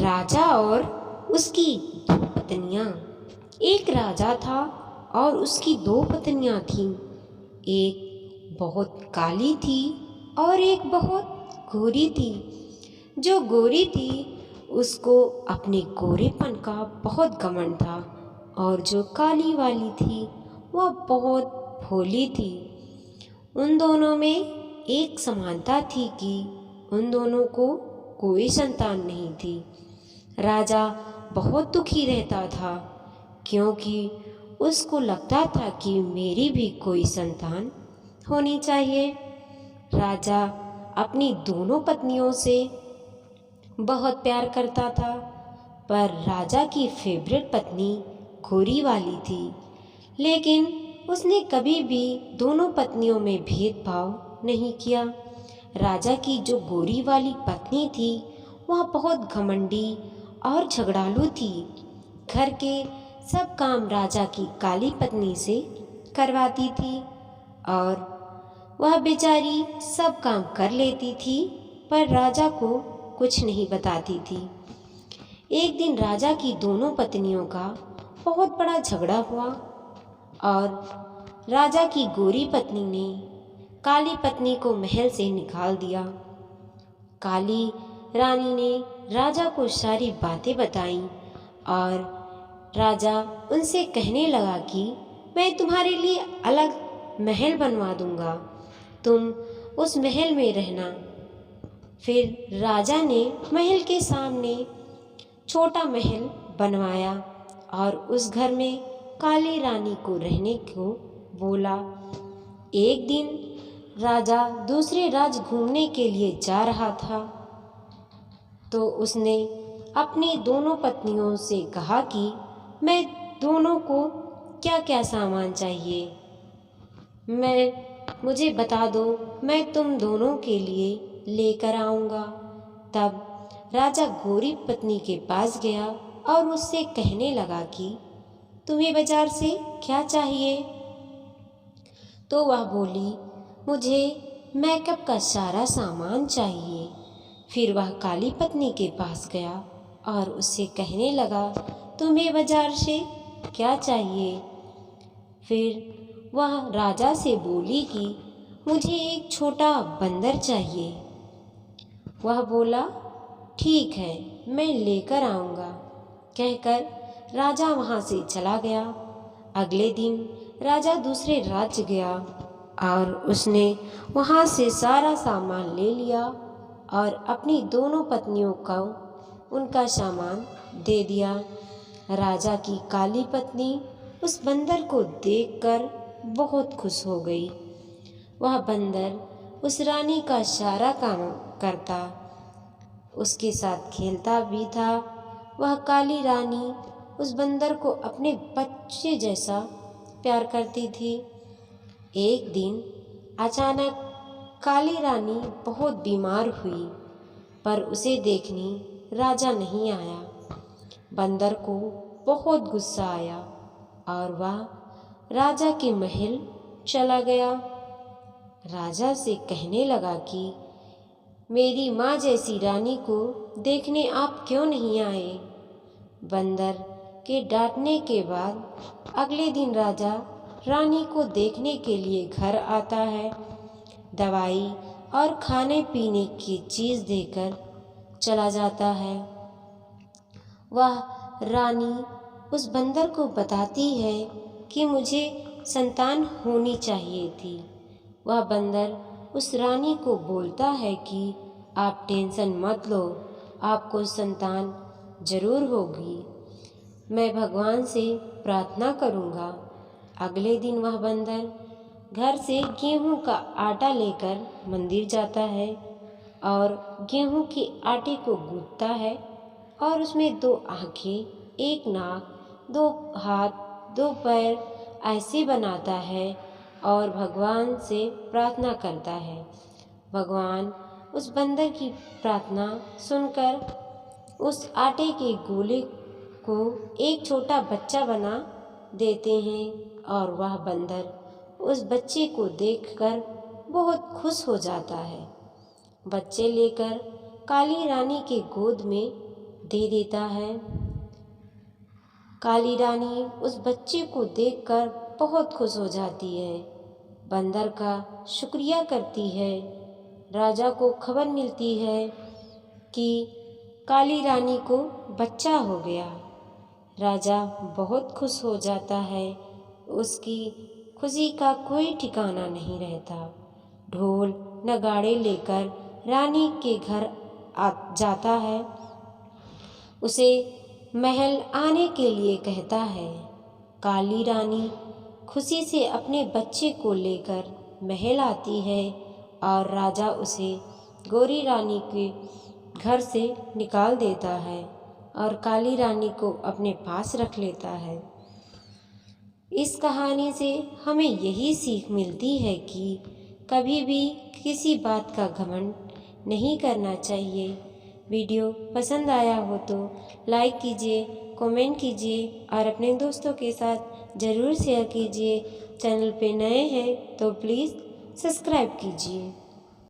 राजा और उसकी दो पत्नियां। एक राजा था और उसकी दो पत्नियां थीं। एक बहुत काली थी और एक बहुत गोरी थी। जो गोरी थी उसको अपने गोरेपन का बहुत घमंड था, और जो काली वाली थी वह बहुत भोली थी। उन दोनों में एक समानता थी कि उन दोनों को कोई संतान नहीं थी। राजा बहुत दुखी रहता था, क्योंकि उसको लगता था कि मेरी भी कोई संतान होनी चाहिए। राजा अपनी दोनों पत्नियों से बहुत प्यार करता था, पर राजा की फेवरेट पत्नी गोरी वाली थी। लेकिन उसने कभी भी दोनों पत्नियों में भेदभाव नहीं किया। राजा की जो गोरी वाली पत्नी थी वह बहुत घमंडी और झगड़ालू थी। घर के सब काम राजा की काली पत्नी से करवाती थी, और वह बेचारी सब काम कर लेती थी, पर राजा को कुछ नहीं बताती थी। एक दिन राजा की दोनों पत्नियों का बहुत बड़ा झगड़ा हुआ, और राजा की गोरी पत्नी ने काली पत्नी को महल से निकाल दिया। काली रानी ने राजा को सारी बातें बताईं, और राजा उनसे कहने लगा कि मैं तुम्हारे लिए अलग महल बनवा दूंगा, तुम उस महल में रहना। फिर राजा ने महल के सामने छोटा महल बनवाया और उस घर में काली रानी को रहने को बोला। एक दिन राजा दूसरे राज्य घूमने के लिए जा रहा था, तो उसने अपनी दोनों पत्नियों से कहा कि मैं दोनों को क्या क्या सामान चाहिए, मुझे बता दो, मैं तुम दोनों के लिए लेकर आऊँगा। तब राजा गोरी पत्नी के पास गया और उससे कहने लगा कि तुम्हें बाजार से क्या चाहिए। तो वह बोली, मुझे मेकअप का सारा सामान चाहिए। फिर वह काली पत्नी के पास गया और उससे कहने लगा, तुम्हें बाजार से क्या चाहिए। फिर वह राजा से बोली कि मुझे एक छोटा बंदर चाहिए। वह बोला, ठीक है, मैं लेकर आऊँगा, कहकर राजा वहाँ से चला गया। अगले दिन राजा दूसरे राज्य गया और उसने वहाँ से सारा सामान ले लिया और अपनी दोनों पत्नियों को उनका सामान दे दिया। राजा की काली पत्नी उस बंदर को देखकर बहुत खुश हो गई। वह बंदर उस रानी का सारा काम करता, उसके साथ खेलता भी था। वह काली रानी उस बंदर को अपने बच्चे जैसा प्यार करती थी। एक दिन अचानक काली रानी बहुत बीमार हुई, पर उसे देखने राजा नहीं आया। बंदर को बहुत गुस्सा आया और वह राजा के महल चला गया। राजा से कहने लगा कि मेरी माँ जैसी रानी को देखने आप क्यों नहीं आए। बंदर के डांटने के बाद अगले दिन राजा रानी को देखने के लिए घर आता है। दवाई और खाने पीने की चीज़ देकर चला जाता है। वह रानी उस बंदर को बताती है कि मुझे संतान होनी चाहिए थी। वह बंदर उस रानी को बोलता है कि आप टेंशन मत लो, आपको संतान जरूर होगी, मैं भगवान से प्रार्थना करूँगा। अगले दिन वह बंदर घर से गेहूं का आटा लेकर मंदिर जाता है और गेहूं के आटे को गूंथता है और उसमें 2 आँखें, 1 नाक, 2 हाथ, 2 पैर ऐसे बनाता है और भगवान से प्रार्थना करता है। भगवान उस बंदर की प्रार्थना सुनकर उस आटे के गोले को एक छोटा बच्चा बना देते हैं, और वह बंदर उस बच्चे को देखकर बहुत खुश हो जाता है। बच्चे लेकर काली रानी के गोद में दे देता है। काली रानी उस बच्चे को देखकर बहुत खुश हो जाती है। बंदर का शुक्रिया करती है। राजा को खबर मिलती है कि काली रानी को बच्चा हो गया। राजा बहुत खुश हो जाता है। उसकी खुशी का कोई ठिकाना नहीं रहता। ढोल नगाड़े लेकर रानी के घर जाता है। उसे महल आने के लिए कहता है। काली रानी खुशी से अपने बच्चे को लेकर महल आती है और राजा उसे गोरी रानी के घर से निकाल देता है और काली रानी को अपने पास रख लेता है। इस कहानी से हमें यही सीख मिलती है कि कभी भी किसी बात का घमंड नहीं करना चाहिए। वीडियो पसंद आया हो तो लाइक कीजिए, कमेंट कीजिए और अपने दोस्तों के साथ ज़रूर शेयर कीजिए। चैनल पे नए हैं तो प्लीज़ सब्सक्राइब कीजिए।